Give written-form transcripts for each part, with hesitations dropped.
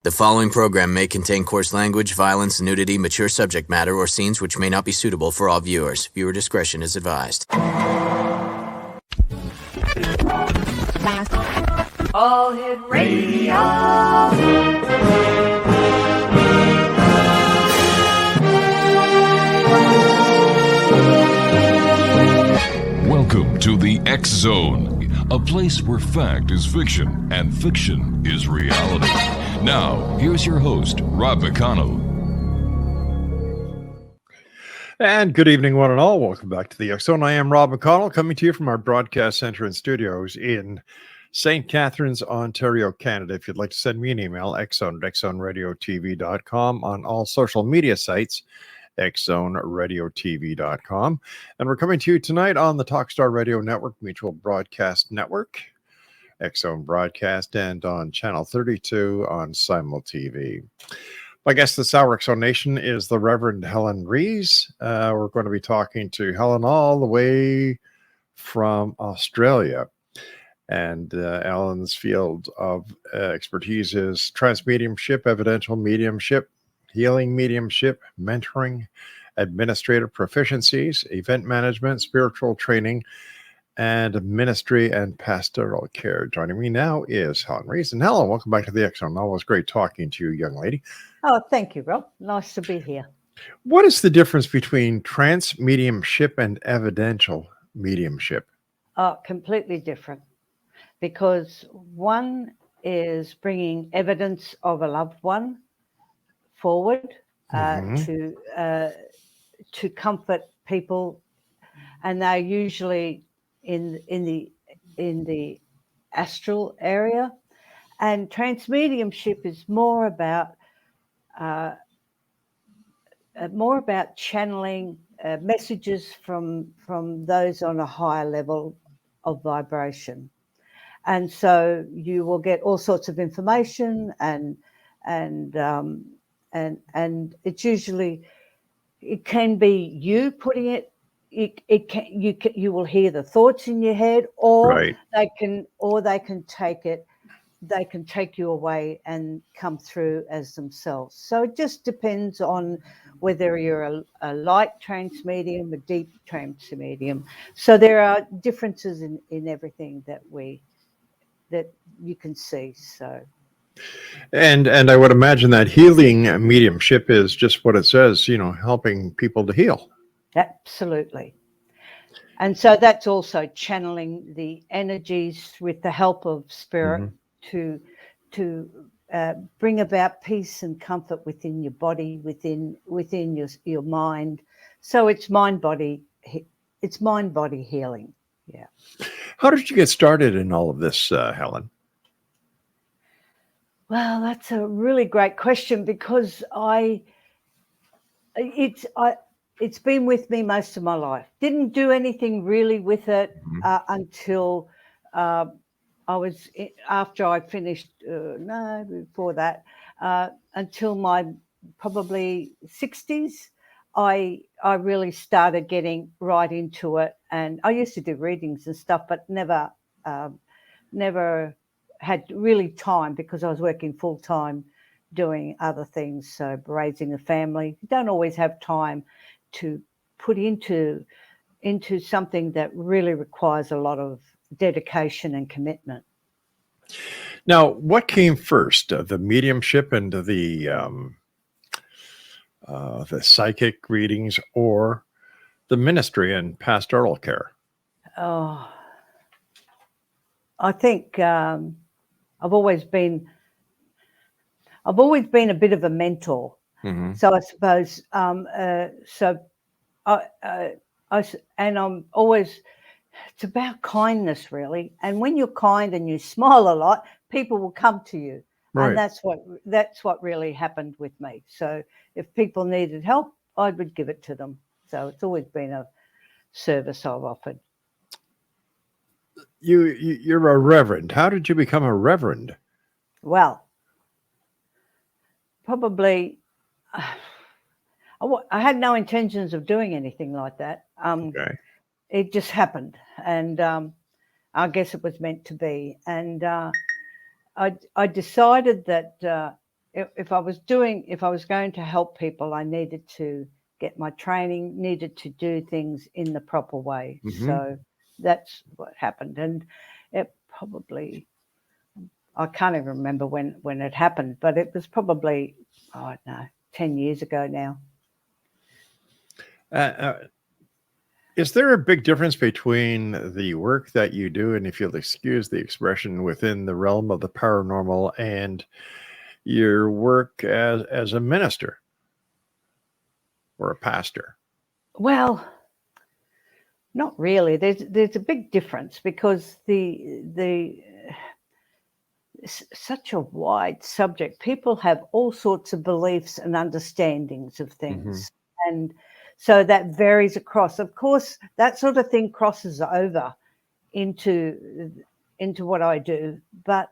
The following program may contain coarse language, violence, nudity, mature subject matter, or scenes which may not be suitable for all viewers. Viewer discretion is advised. All Hit Radio. Welcome to the X Zone, a place where fact is fiction and fiction is reality. Now, here's your host, Rob McConnell. And good evening, one and all. Welcome back to the X Zone. I am Rob McConnell, coming to you from our broadcast center and studios in St. Catharines, Ontario, Canada. If you'd like to send me an email, xzone@xzoneradiotv.com, on all social media sites, xzoneradiotv.com. And we're coming to you tonight on the Talkstar Radio Network, Mutual Broadcast Network, X Zone Broadcast, and on Channel 32 on Simul TV. My guest this hour, X Zone Nation, is the Reverend Helen REES. We're going to be talking to Helen all the way from Australia. And Helen's field of expertise is transmediumship, evidential mediumship, healing mediumship, mentoring, administrative proficiencies, event management, spiritual training, and ministry and pastoral care. Joining me now is Helen REES. And Helen, welcome back to the X Zone. Always great talking to you, young lady. Oh, thank you, Rob. Nice to be here. What is the difference between transmediumship and evidential mediumship? Completely different, because one is bringing evidence of a loved one forward to comfort people, and they're usually in the astral area. And transmediumship is more about channeling messages from those on a higher level of vibration. And so you will get all sorts of information, and it's usually, it can be you putting it. You will hear the thoughts in your head, or Right. they can take it. They can take you away and come through as themselves. So it just depends on whether you're a light trance medium, a deep trance medium. So there are differences in everything that you can see. So, And I would imagine that healing mediumship is just what it says, helping people to heal. absolutely. And so that's also channeling the energies with the help of spirit to bring about peace and comfort within your body, within your mind. So it's mind body healing. Yeah. How did you get started in all of this, Helen? Well, that's a really great question, because it's been with me most of my life. Didn't do anything really with it until after I finished. Before that, until my probably 60s, I really started getting right into it. And I used to do readings and stuff, but never had really time, because I was working full time doing other things, so raising a family. You don't always have time to put into something that really requires a lot of dedication and commitment. Now, what came first, the mediumship and the psychic readings, or the ministry and pastoral care? Oh, I think I've always been a bit of a mentor. So I suppose, I'm always, it's about kindness, really. And when you're kind and you smile a lot, people will come to you. Right. And that's what really happened with me. So if people needed help, I would give it to them. So it's always been a service I've offered. You're a reverend. How did you become a reverend? Well, probably I had no intentions of doing anything like that. Okay. It just happened, and I guess it was meant to be. And I decided that if I was going to help people, I needed to get my training, needed to do things in the proper way. Mhm. So that's what happened. And it probably, I can't even remember when it happened, but it was probably, I don't know, 10 years ago now. Is there a big difference between the work that you do, and if you'll excuse the expression, within the realm of the paranormal, and your work as a minister or a pastor? Well, not really. There's a big difference because it's such a wide subject. People have all sorts of beliefs and understandings of things, and so that varies across. Of course, that sort of thing crosses over into what I do, but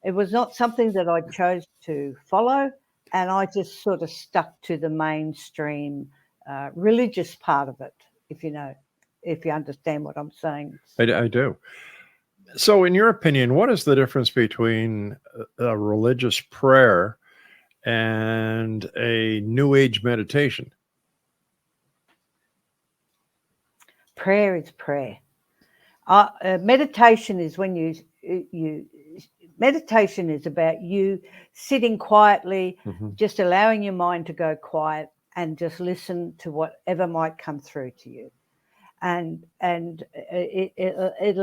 it was not something that I chose to follow, and I just sort of stuck to the mainstream religious part of it, if you understand what I'm saying. I do. So, in your opinion, what is the difference between a religious prayer and a New Age meditation? Prayer is prayer. Meditation is when meditation is about you sitting quietly, just allowing your mind to go quiet and just listen to whatever might come through to you. And it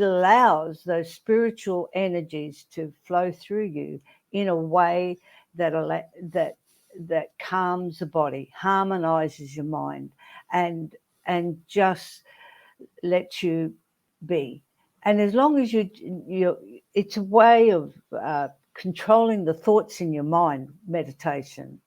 allows those spiritual energies to flow through you in a way that calms the body, harmonizes your mind, and just lets you be. And as long as it's a way of controlling the thoughts in your mind, meditation,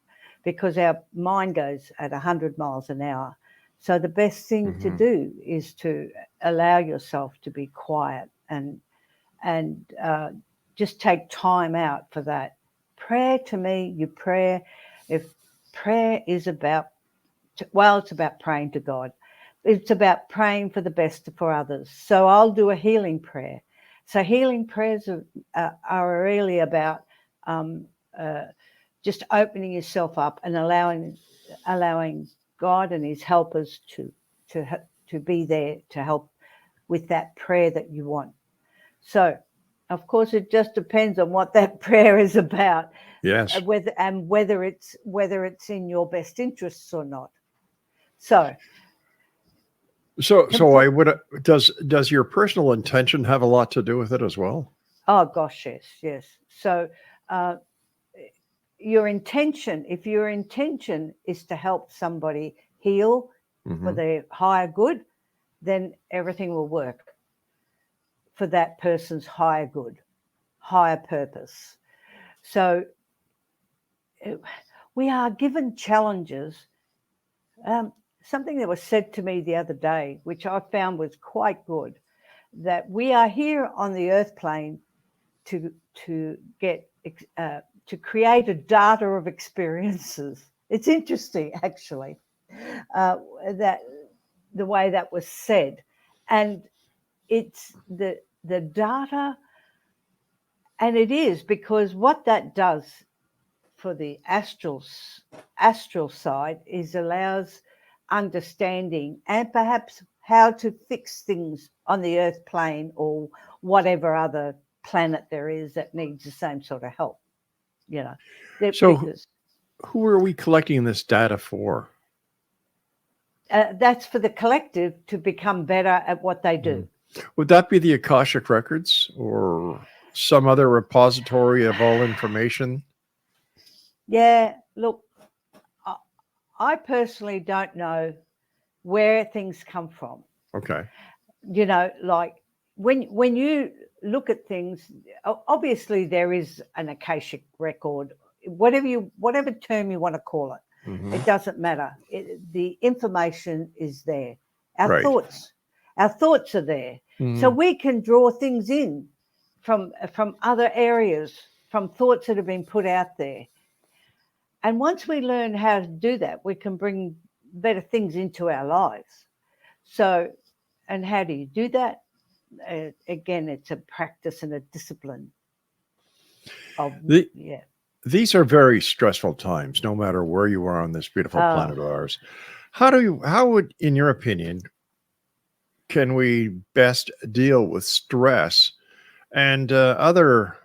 because our mind goes at 100 miles an hour. So the best thing to do is to allow yourself to be quiet and just take time out for that. Prayer, to me, if prayer is about, it's about praying to God. It's about praying for the best for others. So I'll do a healing prayer. So healing prayers are really about just opening yourself up and allowing God and his helpers to be there to help with that prayer that you want. So, of course, it just depends on what that prayer is about. Yes. Whether it's in your best interests or not. So I would. Does your personal intention have a lot to do with it as well? Oh gosh, yes. So your intention, if your intention is to help somebody heal for their higher good, then everything will work for that person's higher good, higher purpose. So we are given challenges. Something that was said to me the other day, which I found was quite good, that we are here on the earth plane to create a data of experiences. It's interesting, actually, that the way that was said, and it's the data, and it is because what that does for the astral side is allows understanding and perhaps how to fix things on the earth plane or whatever other planet there is that needs the same sort of help. So who are we collecting this data for? That's for the collective to become better at what they do. Would that be the Akashic Records or some other repository of all information? Yeah, look, I personally don't know where things come from. Okay. Like when you look at things, obviously there is an Akashic record, whatever term you want to call it. It doesn't matter. The information is there. Our thoughts are there. So we can draw things in from other areas, from thoughts that have been put out there. And once we learn how to do that, we can bring better things into our lives. So, and how do you do that? again, it's a practice and a discipline. These are very stressful times, no matter where you are on this beautiful planet of ours. How would, in your opinion, can we best deal with stress and other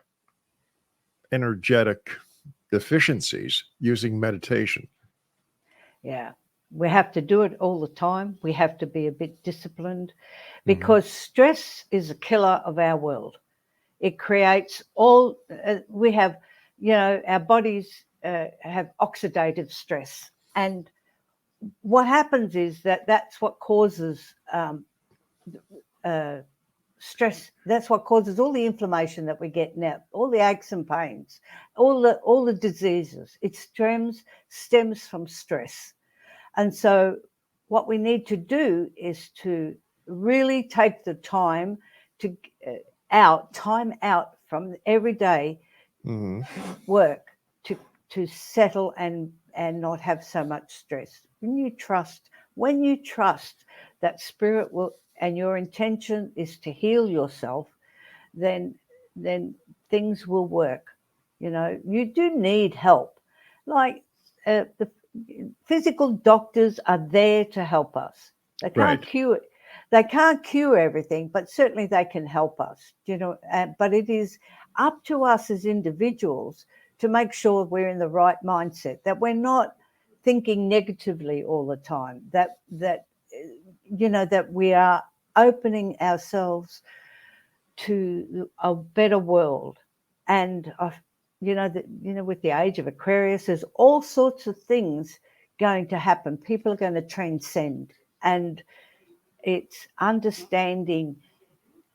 energetic deficiencies using meditation? Yeah, we have to do it all the time. We have to be a bit disciplined, because stress is a killer of our world. It creates we have, our bodies have oxidative stress. And what happens is that's what causes stress. That's what causes all the inflammation that we get now, all the aches and pains, all the diseases. It stems from stress. And so what we need to do is to really take the time to time out from everyday work to settle and not have so much stress. When you trust that spirit will, and your intention is to heal yourself, then things will work. You do need help. Like the physical doctors are there to help us. They can't cure it. They can't cure everything, but certainly they can help us, but it is up to us as individuals to make sure we're in the right mindset, that we're not thinking negatively all the time, that we are opening ourselves to a better world. And with the age of Aquarius, there's all sorts of things going to happen. People are going to transcend, and it's understanding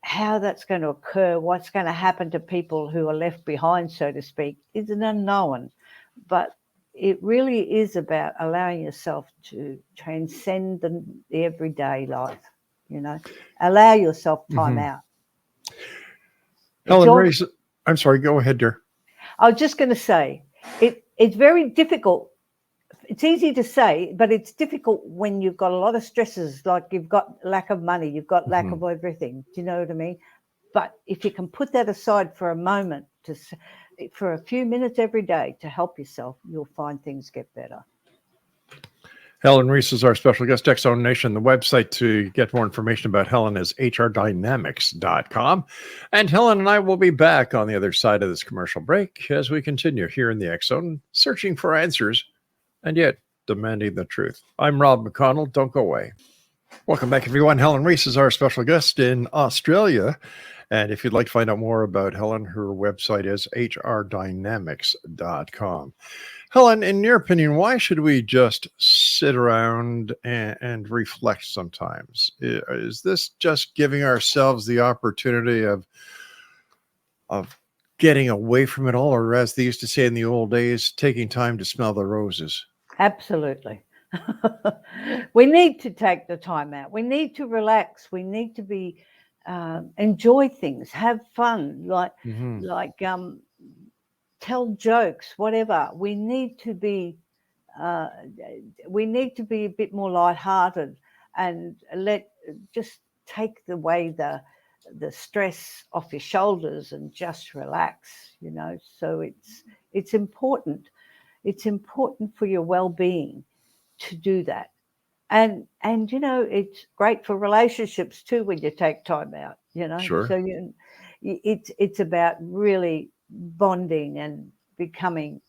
how that's going to occur, what's going to happen to people who are left behind, so to speak, is an unknown. But it really is about allowing yourself to transcend the everyday life, allow yourself time out. Helen, Rees, I'm sorry, go ahead, dear. I was just going to say, it's very difficult. It's easy to say, but it's difficult when you've got a lot of stresses, like you've got lack of money, you've got lack of everything. Do you know what I mean? But if you can put that aside for a moment, for a few minutes every day to help yourself, you'll find things get better. Helen Rees is our special guest, X-Zone Nation. The website to get more information about Helen is hrdynamics.com. And Helen and I will be back on the other side of this commercial break as we continue here in the X-Zone, searching for answers and yet demanding the truth. I'm Rob McConnell. Don't go away. Welcome back, everyone. Helen Rees is our special guest in Australia. And if you'd like to find out more about Helen, her website is hrdynamics.com. Helen, in your opinion, why should we just sit around and reflect sometimes? Is this just giving ourselves the opportunity of getting away from it all, or as they used to say in the old days, taking time to smell the roses? Absolutely. We need to take the time out. We need to relax. We need to be enjoy things, have fun, tell jokes, whatever. We need to be a bit more lighthearted and just take away the stress off your shoulders and just relax. So it's important. It's important for your well-being to do that. And it's great for relationships too when you take time out, Sure. So it's about really bonding and becoming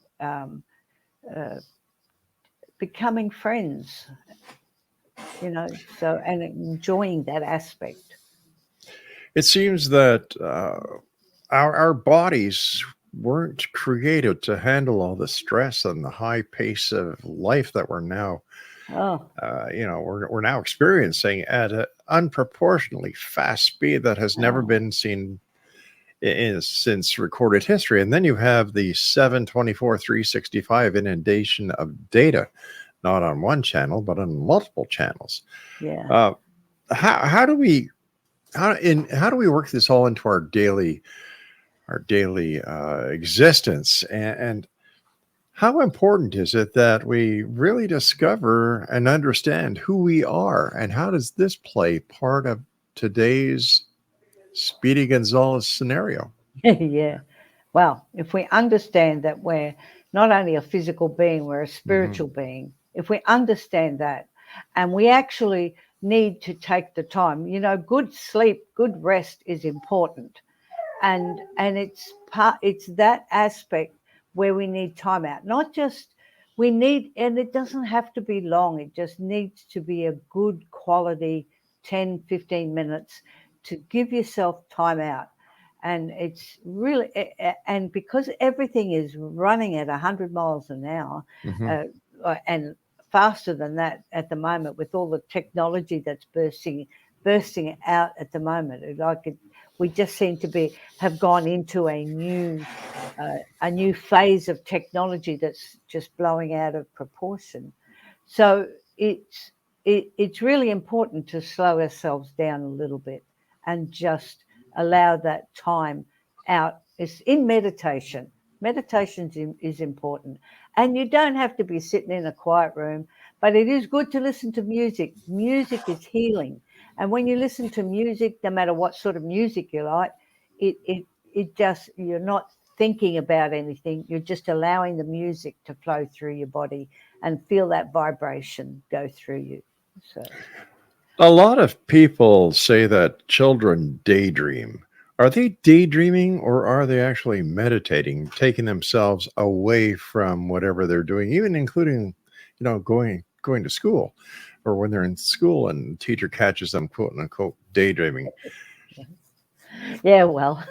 friends, and enjoying that aspect. It seems that our bodies weren't created to handle all the stress and the high pace of life that we're now we're now experiencing at an unproportionately fast speed that has never been seen since recorded history. And then you have the 7/24/365 inundation of data, not on one channel but on multiple channels. Yeah. How do we work this all into our daily existence, and how important is it that we really discover and understand who we are, and how does this play part of today's Speedy Gonzalez scenario. Yeah. Well, if we understand that we're not only a physical being, we're a spiritual being, if we understand that, and we actually need to take the time, good sleep, good rest is important. And it's that aspect where we need time out, not just and it doesn't have to be long. It just needs to be a good quality 10, 15 minutes to give yourself time out. And it's really, and because everything is running at 100 miles an hour, and faster than that at the moment, with all the technology that's bursting out at the moment, we just seem to have gone into a new phase of technology that's just blowing out of proportion. So it's really important to slow ourselves down a little bit and just allow that time out. It's in meditation. Meditation is important. And you don't have to be sitting in a quiet room, but it is good to listen to music. Music is healing. And when you listen to music, no matter what sort of music you like, it just, you're not thinking about anything. You're just allowing the music to flow through your body and feel that vibration go through you. So a lot of people say that children daydream. Are they daydreaming, or are they actually meditating, taking themselves away from whatever they're doing, even including, going to school, or when they're in school and the teacher catches them, quote unquote, daydreaming? Yeah, well,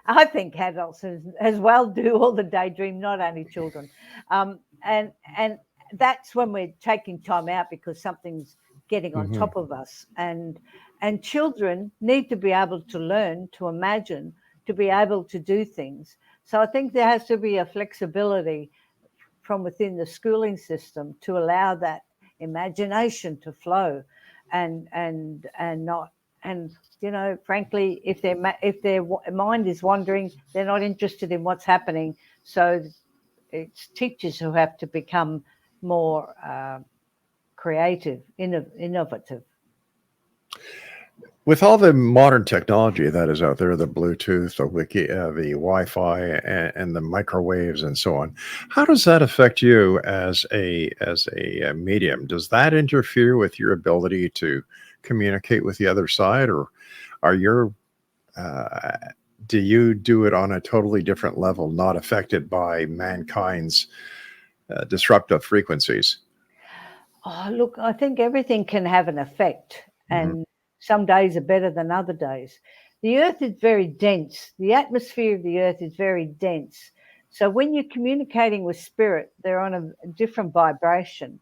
I think adults as well do all the daydream, not only children. And that's when we're taking time out because something's getting on top of us. And children need to be able to learn, to imagine, to be able to do things. So I think there has to be a flexibility from within the schooling system to allow that imagination to flow, and not. And frankly, if their mind is wandering, they're not interested in what's happening. So it's teachers who have to become more creative, innovative. With all the modern technology that is out there, the Bluetooth, the Wi-Fi, and the microwaves and so on, how does that affect you as a medium? Does that interfere with your ability to communicate with the other side, or do you do it on a totally different level, not affected by mankind's disruptive frequencies? Oh, look, I think everything can have an effect, and some days are better than other days. The earth is very dense. The atmosphere of the earth is very dense. So when you're communicating with spirit, they're on a different vibration.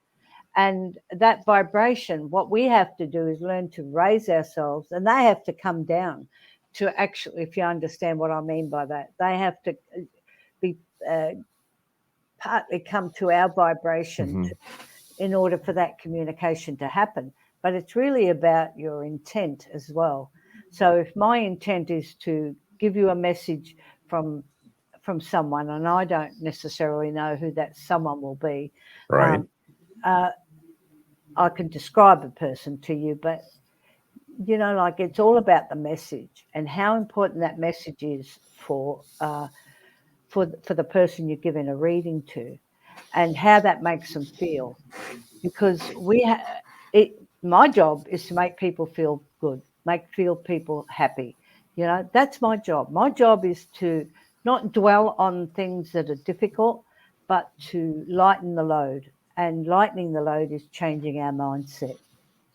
And that vibration, what we have to do is learn to raise ourselves, and they have to come down to actually, if you understand what I mean by that, they have to be partly come to our vibration in order for that communication to happen. But it's really about your intent as well. So if my intent is to give you a message from someone, and I don't necessarily know who that someone will be, right? I can describe a person to you, but it's all about the message and how important that message is for the person you're giving a reading to, and how that makes them feel. Because my job is to make people feel good, feel people happy. That's my job. My job is to not dwell on things that are difficult, but to lighten the load. And lightening the load is changing our mindset.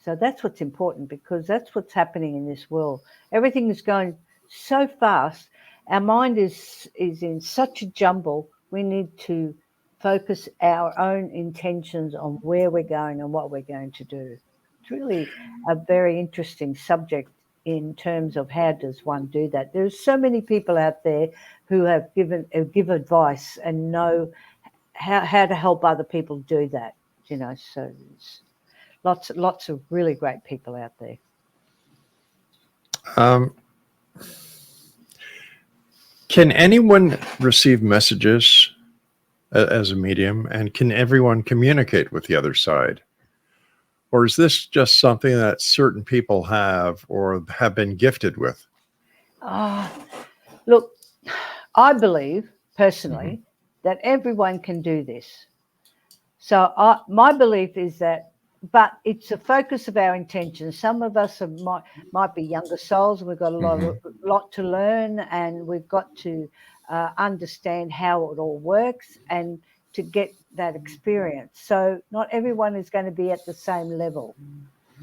So that's what's important, because that's what's happening in this world. Everything is going so fast. Our mind is in such a jumble. We need to focus our own intentions on where we're going and what we're going to do. It's really a very interesting subject in terms of how does one do that. There's so many people out there who give advice and know how to help other people do that, so there's lots of really great people out there. Can anyone receive messages as a medium, and can everyone communicate with the other side? Or is this just something that certain people have or have been gifted with? Look, I believe Mm-hmm. personally that everyone can do this. So my belief is that, but it's a focus of our intentions. Some of us might be younger souls, and we've got a lot to learn, and we've got to understand how it all works and to get that experience. So not everyone is going to be at the same level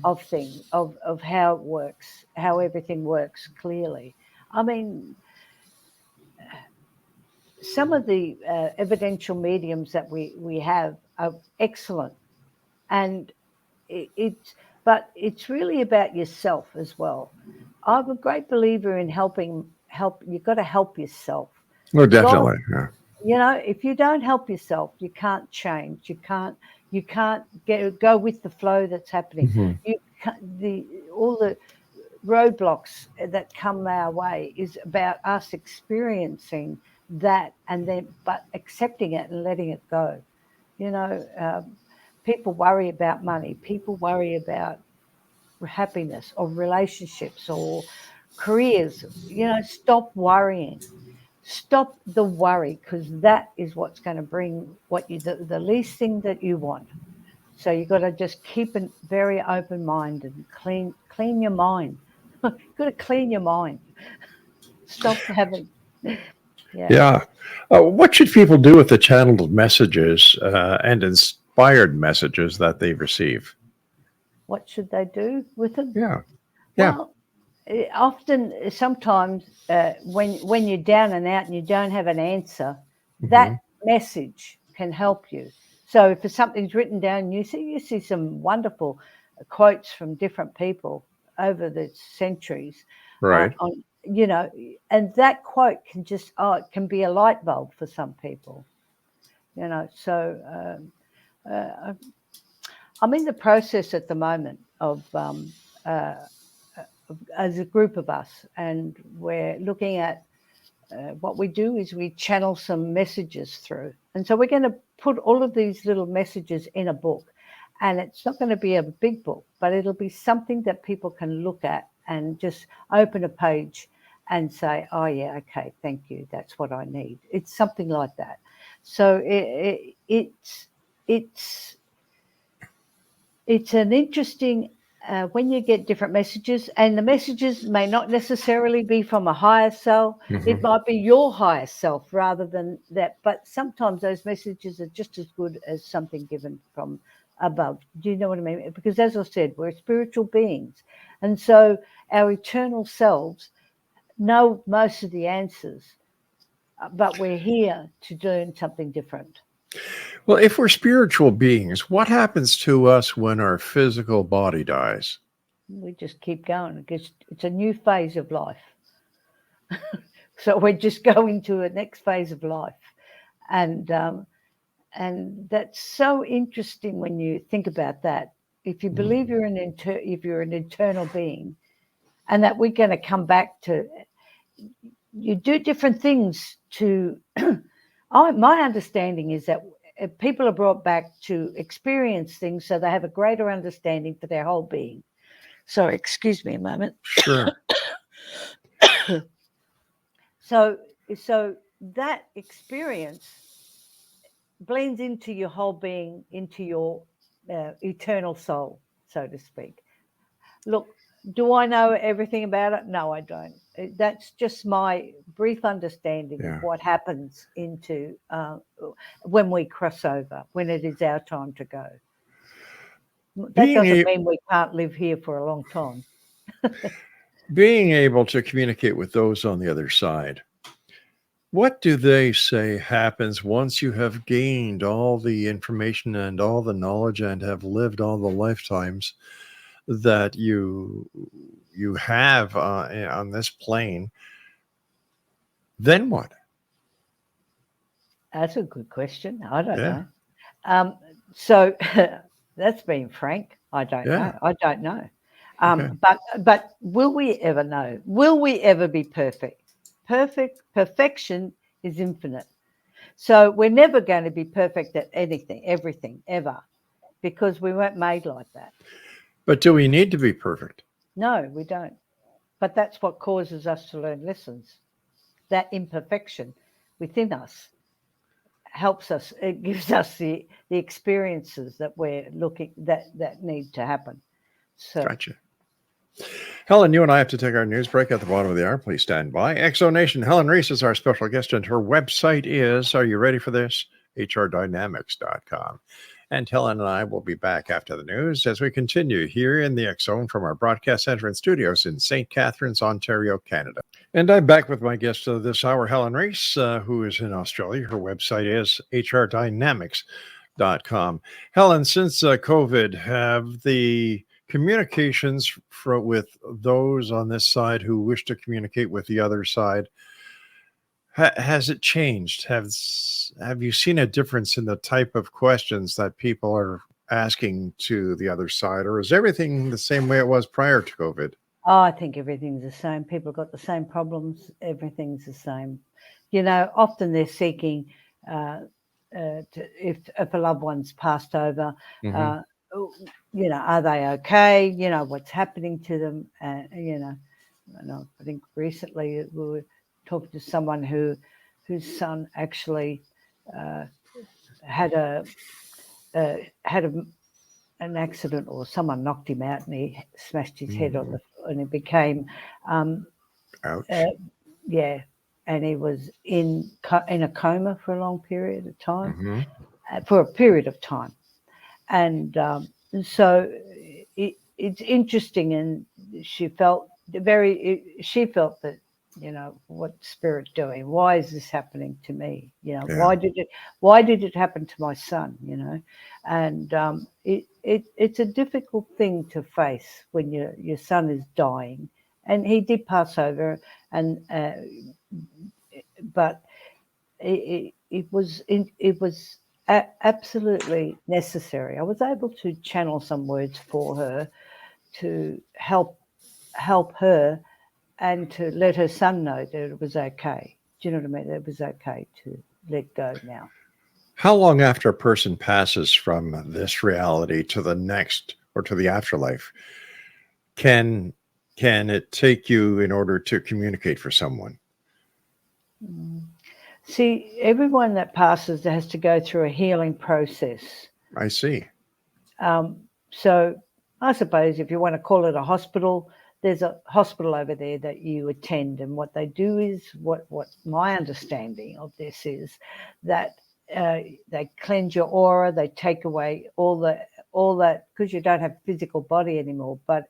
of things, of how it works, how everything works clearly. I mean, some of the evidential mediums that we have are excellent, and but it's really about yourself as well. I'm a great believer in help. You've got to help yourself. Oh, God, definitely. Yeah. you know, if you don't help yourself, you can't change. You can't go with the flow that's happening. Mhm. You can't, all the roadblocks that come our way is about us experiencing that, and then but accepting it and letting it go. You know, people worry about money. People worry about happiness or relationships or careers. You know, stop worrying. Stop the worry, because that is what's going to bring the least thing that you want. So you've got to just keep a very open mind and clean your mind. You've got to clean your mind. Stop having, yeah. Yeah. What should people do with the channeled messages and inspired messages that they receive? What should they do with them? Yeah. Yeah. Well, sometimes when you're down and out and you don't have an answer, that message can help you. So if something's written down, you see some wonderful quotes from different people over the centuries, Right. on you know, and that quote can it can be a light bulb for some people, you know. So I'm in the process at the moment of as a group of us, and we're looking at what we do is we channel some messages through. And so we're going to put all of these little messages in a book. And it's not going to be a big book, but it'll be something that people can look at and just open a page and say, oh, yeah, okay, thank you. That's what I need. It's something like that. So it's an interesting when you get different messages, and the messages may not necessarily be from a higher self. It might be your higher self rather than that. But sometimes those messages are just as good as something given from above. Do you know what I mean? Because as I said, we're spiritual beings. And so our eternal selves know most of the answers, but we're here to learn something different. Well, if we're spiritual beings, what happens to us when our physical body dies? We just keep going because it's a new phase of life. So we're just going to the next phase of life. And that's so interesting when you think about that. If you believe if you're an eternal being, and that we're going to come back to, you do different things to. My understanding is that people are brought back to experience things so they have a greater understanding for their whole being. Sorry, excuse me a moment. Sure. So that experience blends into your whole being, into your eternal soul, so to speak. Look, do I know everything about it? No, I don't. That's just my brief understanding Yeah. of what happens into when we cross over, when it is our time to go. That doesn't mean we can't live here for a long time. Being able to communicate with those on the other side, what do they say happens once you have gained all the information and all the knowledge and have lived all the lifetimes that you have on this plane? Then what? That's a good question. I don't know. So that's being frank. I don't know. I don't know. But will we ever know? Will we ever be perfect? Perfection is infinite. So we're never going to be perfect at anything, everything, ever, because we weren't made like that. But do we need to be perfect? No, we don't. But that's what causes us to learn lessons. That imperfection within us helps us. It gives us the experiences that we're looking that need to happen. So, Gotcha. Helen, you and I have to take our news break at the bottom of the hour. Please stand by. Exonation. Helen REES is our special guest, and her website is, are you ready for this? HRDynamics.com. And Helen and I will be back after the news as we continue here in the X Zone from our broadcast center and studios in St. Catharines, Ontario, Canada. And I'm back with my guest of this hour, Helen REES, who is in Australia. Her website is HRDynamics.com. Helen, since COVID, have the communications with those on this side who wish to communicate with the other side, has it changed? Have you seen a difference in the type of questions that people are asking to the other side, or is everything the same way it was prior to COVID? Oh, I think everything's the same. People got the same problems. Everything's the same. You know, often they're seeking if a loved one's passed over, you know, are they okay? You know, what's happening to them? You know, I think recently we were talking to someone whose son actually had an accident, or someone knocked him out and he smashed his head on and it became Ouch. yeah, and he was in a coma for a long period of time, for a period of time, and so it's interesting, and she felt that, you know, what's spirit doing? Why is this happening to me? You know, Yeah. why did it happen to my son? You know, and it's a difficult thing to face when your son is dying, and he did pass over, and but it was absolutely necessary. I was able to channel some words for her to help her, and to let her son know that it was okay. Do you know what I mean? That it was okay to let go now. How long after a person passes from this reality to the next or to the afterlife can it take you in order to communicate for someone? See, everyone that passes has to go through a healing process. I see. So I suppose if you want to call it a hospital, there's a hospital over there that you attend, and what they do is, what my understanding of this is, that they cleanse your aura, they take away all that, because you don't have physical body anymore, but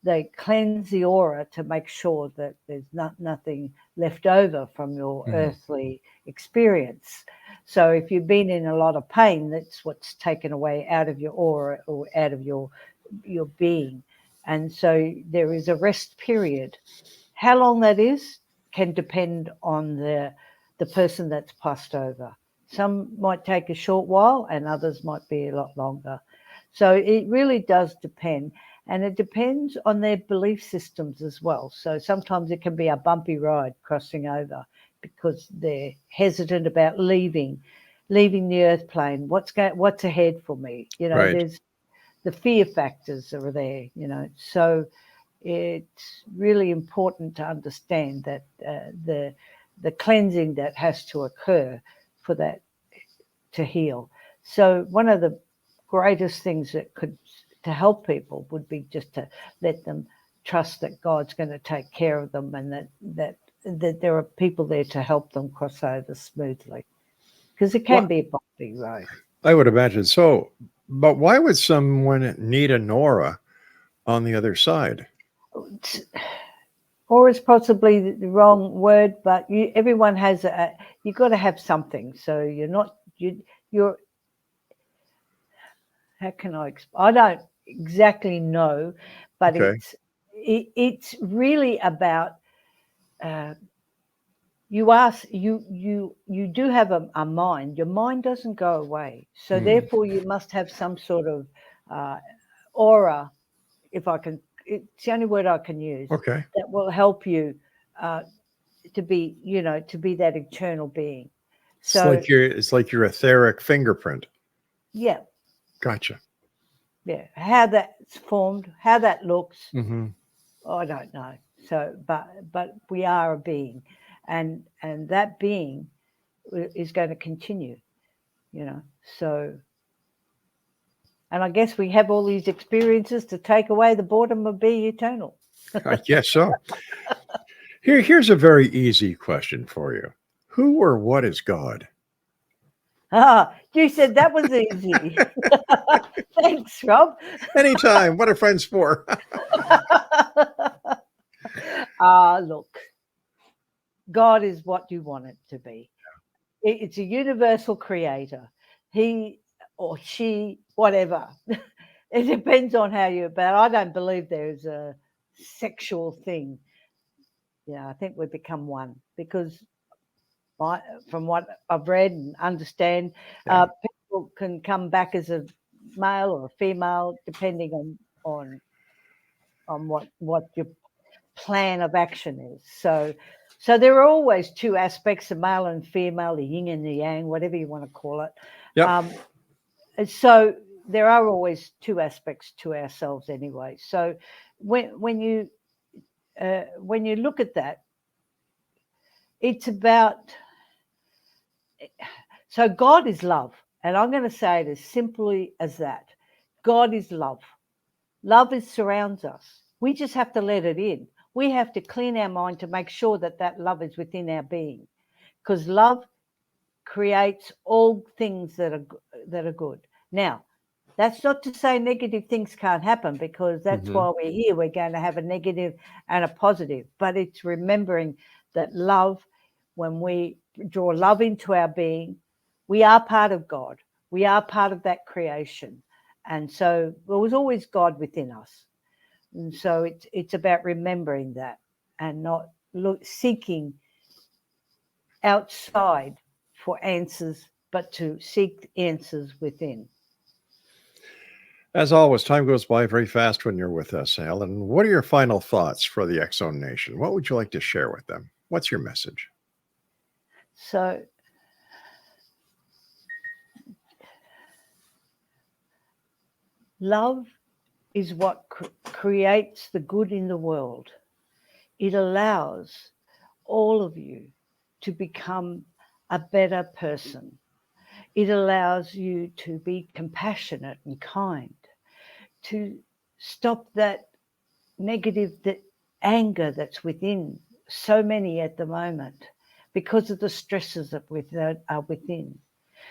they cleanse the aura to make sure that there's nothing left over from your earthly experience. So if you've been in a lot of pain, that's what's taken away out of your aura or out of your being. And so there is a rest period. How long that is can depend on the person that's passed over. Some might take a short while and others might be a lot longer. So it really does depend. And it depends on their belief systems as well. So sometimes it can be a bumpy ride crossing over because they're hesitant about leaving the earth plane. What's ahead for me? You know, Right. There's the fear factors are there, you know. So it's really important to understand that the cleansing that has to occur for that to heal. So one of the greatest things that could to help people would be just to let them trust that God's going to take care of them, and that there are people there to help them cross over smoothly, because it can be a bumpy road. I would imagine so. But why would someone need an aura on the other side? Or is possibly the wrong word, but everyone has you've got to have something. So you're how can I explain? I don't exactly know, but Okay. it's really about you do have a mind. Your mind doesn't go away, so therefore you must have some sort of aura, if I can. It's the only word I can use. Okay. That will help you to be that eternal being. So It's like your etheric fingerprint. yeah. Gotcha. Yeah, how that's formed, how that looks, Mm-hmm. I don't know. So, but we are a being, and that being is going to continue, you know. So, and I guess we have all these experiences to take away the boredom of being eternal. I guess so. Here's a very easy question for you. Who or what is God? Ah, you said that was easy. Thanks, Rob. Anytime. What are friends for? Look, God is what you want it to be. It's a universal creator. He or she, whatever. It depends on how you, but I don't believe there's a sexual thing. Yeah, I think we become one because from what I've read and understand, Yeah. people can come back as a male or a female depending on what your plan of action is. So there are always two aspects, a male and female, the yin and the yang, whatever you want to call it. Yep. And so there are always two aspects to ourselves anyway. So when you look at that, it's about, so God is love. And I'm going to say it as simply as that. God is love. Love surrounds us. We just have to let it in. We have to clean our mind to make sure that love is within our being, because love creates all things that are good. Now, that's not to say negative things can't happen, because that's Mhm. why we're here. We're going to have a negative and a positive, but it's remembering that love, when we draw love into our being, we are part of God. We are part of that creation. And so there was always God within us. And so it's about remembering that and not seeking outside for answers, but to seek answers within. As always, time goes by very fast when you're with us, Helen. What are your final thoughts for the X Zone Nation? What would you like to share with them? What's your message? So love is what creates the good in the world. It allows all of you to become a better person. It allows you to be compassionate and kind, to stop that negative, that anger that's within so many at the moment because of the stresses that are within.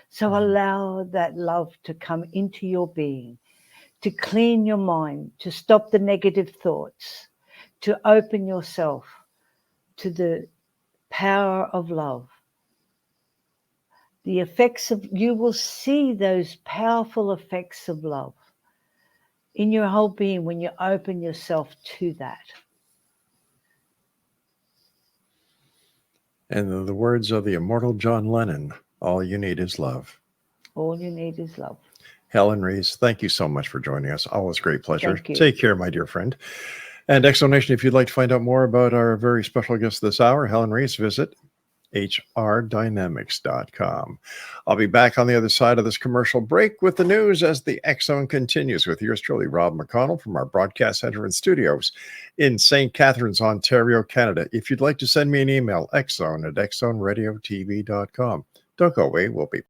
So allow that love to come into your being, to clean your mind, to stop the negative thoughts, to open yourself to the power of love. The effects of, you will see those powerful effects of love in your whole being when you open yourself to that. And in the words of the immortal John Lennon, all you need is love. All you need is love. Helen REES, thank you so much for joining us. Always a great pleasure. Thank you. Take care, my dear friend. And X Zone Nation, if you'd like to find out more about our very special guest this hour, Helen REES, visit hrdynamics.com. I'll be back on the other side of this commercial break with the news as the X Zone continues with yours truly, Rob McConnell, from our broadcast center and studios in St. Catharines, Ontario, Canada. If you'd like to send me an email, xzone@xzoneradiotv.com. Don't go away. We'll be